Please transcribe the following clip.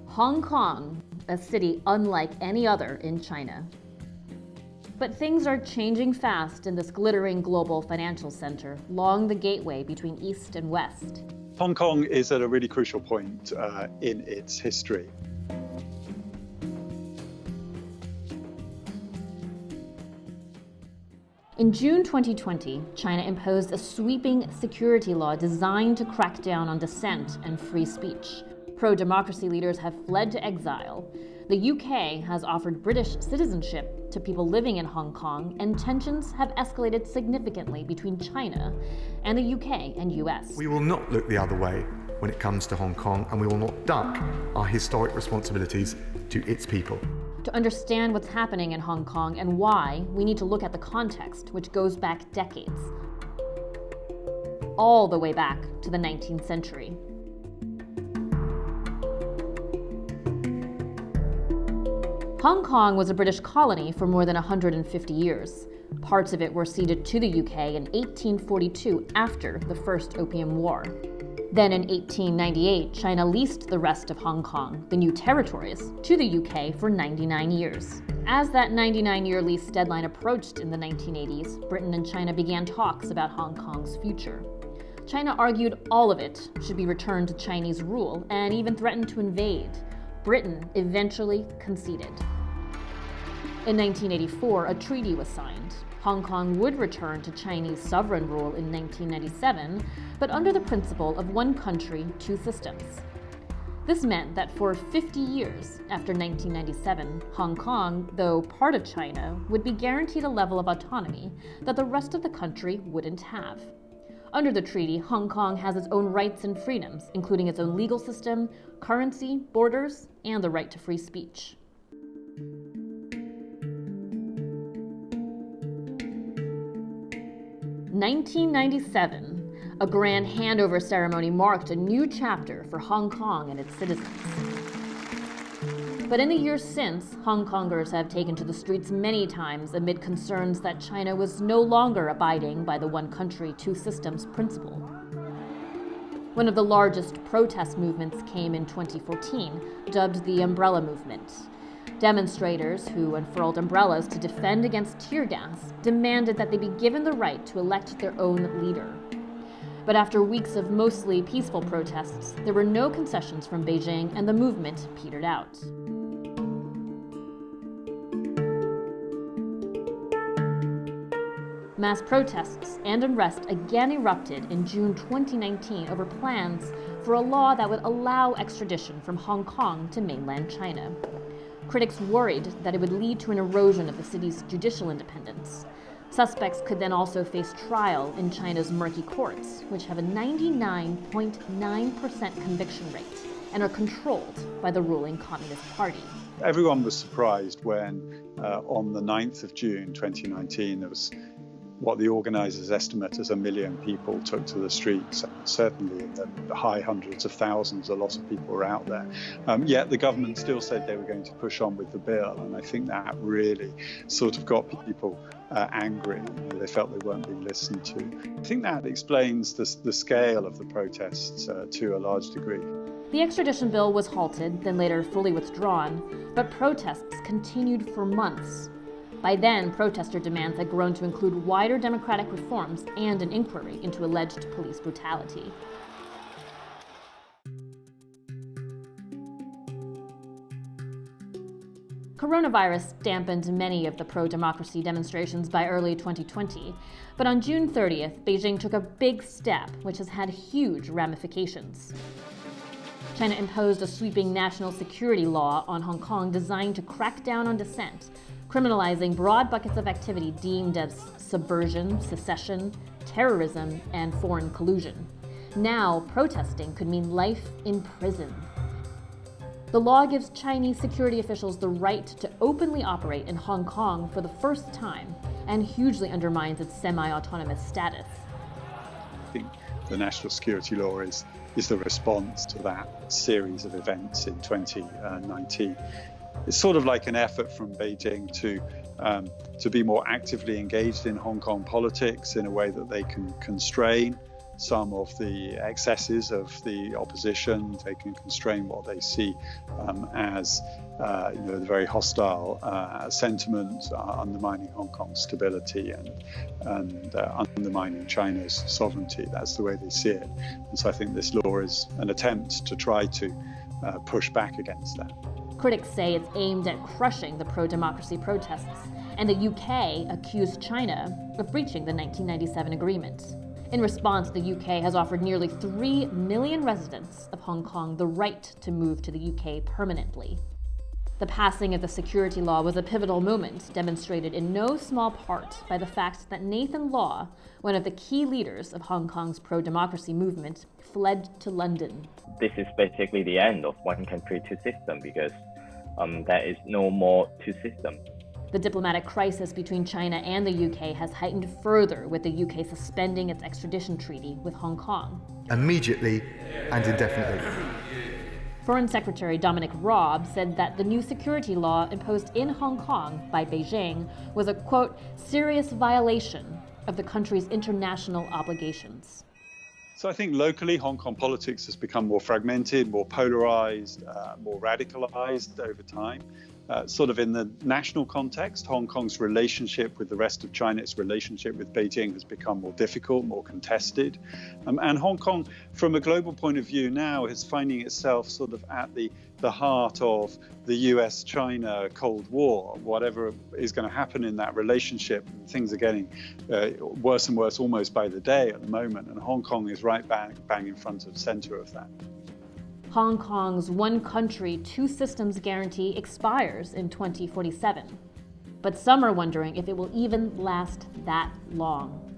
Hong Kong, a city unlike any other in China. But things are changing fast in this glittering global financial center, along the gateway between East and West. Hong Kong is at a really crucial point in its history. In June 2020, China imposed a sweeping security law designed to crack down on dissent and free speech. Pro-democracy leaders have fled to exile. The UK has offered British citizenship to people living in Hong Kong, and tensions have escalated significantly between China and the UK and US. We will not look the other way when it comes to Hong Kong, and we will not duck our historic responsibilities to its people. To understand what's happening in Hong Kong and why, we need to look at the context, which goes back decades. All the way back to the 19th century. Hong Kong was a British colony for more than 150 years. Parts of it were ceded to the UK in 1842 after the First Opium War. Then in 1898, China leased the rest of Hong Kong, the new territories, to the UK for 99 years. As that 99-year lease deadline approached in the 1980s, Britain and China began talks about Hong Kong's future. China argued all of it should be returned to Chinese rule and even threatened to invade. Britain eventually conceded. In 1984, a treaty was signed. Hong Kong would return to Chinese sovereign rule in 1997, but under the principle of one country, two systems. This meant that for 50 years after 1997, Hong Kong, though part of China, would be guaranteed a level of autonomy that the rest of the country wouldn't have. Under the treaty, Hong Kong has its own rights and freedoms, including its own legal system, currency, borders, and the right to free speech. In 1997, a grand handover ceremony marked a new chapter for Hong Kong and its citizens. But in the years since, Hong Kongers have taken to the streets many times amid concerns that China was no longer abiding by the one country, two systems principle. One of the largest protest movements came in 2014, dubbed the Umbrella Movement. Demonstrators, who unfurled umbrellas to defend against tear gas, demanded that they be given the right to elect their own leader. But after weeks of mostly peaceful protests, there were no concessions from Beijing and the movement petered out. Mass protests and unrest again erupted in June 2019 over plans for a law that would allow extradition from Hong Kong to mainland China. Critics worried that it would lead to an erosion of the city's judicial independence. Suspects could then also face trial in China's murky courts, which have a 99.9% conviction rate and are controlled by the ruling Communist Party. Everyone was surprised when on the 9th of June 2019 there was what the organisers estimate as 1 million people took to the streets. Certainly in the high hundreds of thousands, a lot of people were out there. Yet the government still said they were going to push on with the bill, and I think that really sort of got people angry. They felt they weren't being listened to. I think that explains the scale of the protests to a large degree. The extradition bill was halted, then later fully withdrawn, but protests continued for months. By then, protester demands had grown to include wider democratic reforms and an inquiry into alleged police brutality. Coronavirus dampened many of the pro-democracy demonstrations by early 2020, but on June 30th, Beijing took a big step, which has had huge ramifications. China imposed a sweeping national security law on Hong Kong designed to crack down on dissent, criminalizing broad buckets of activity deemed as subversion, secession, terrorism, and foreign collusion. Now, protesting could mean life in prison. The law gives Chinese security officials the right to openly operate in Hong Kong for the first time and hugely undermines its semi-autonomous status. I think the national security law is the response to that series of events in 2019. It's sort of like an effort from Beijing to be more actively engaged in Hong Kong politics in a way that they can constrain some of the excesses of the opposition. They can constrain what they see as the very hostile sentiment undermining Hong Kong's stability and undermining China's sovereignty. That's the way they see it. And so I think this law is an attempt to try to push back against that. Critics say it's aimed at crushing the pro-democracy protests, and the UK accused China of breaching the 1997 agreement. In response, the UK has offered nearly 3 million residents of Hong Kong the right to move to the UK permanently. The passing of the security law was a pivotal moment, demonstrated in no small part by the fact that Nathan Law, one of the key leaders of Hong Kong's pro-democracy movement, fled to London. This is basically the end of one country, two systems, because there is no more two systems. The diplomatic crisis between China and the UK has heightened further with the UK suspending its extradition treaty with Hong Kong. Immediately and indefinitely. Foreign Secretary Dominic Raab said that the new security law imposed in Hong Kong by Beijing was a, quote, serious violation of the country's international obligations. So I think locally, Hong Kong politics has become more fragmented, more polarized, more radicalized over time. Sort of in the national context, Hong Kong's relationship with the rest of China, its relationship with Beijing has become more difficult, more contested. And Hong Kong, from a global point of view now, is finding itself sort of at the heart of the US-China Cold War. Whatever is going to happen in that relationship, things are getting worse and worse almost by the day at the moment. And Hong Kong is right bang in front of the center of that. Hong Kong's one country, two systems guarantee expires in 2047. But some are wondering if it will even last that long.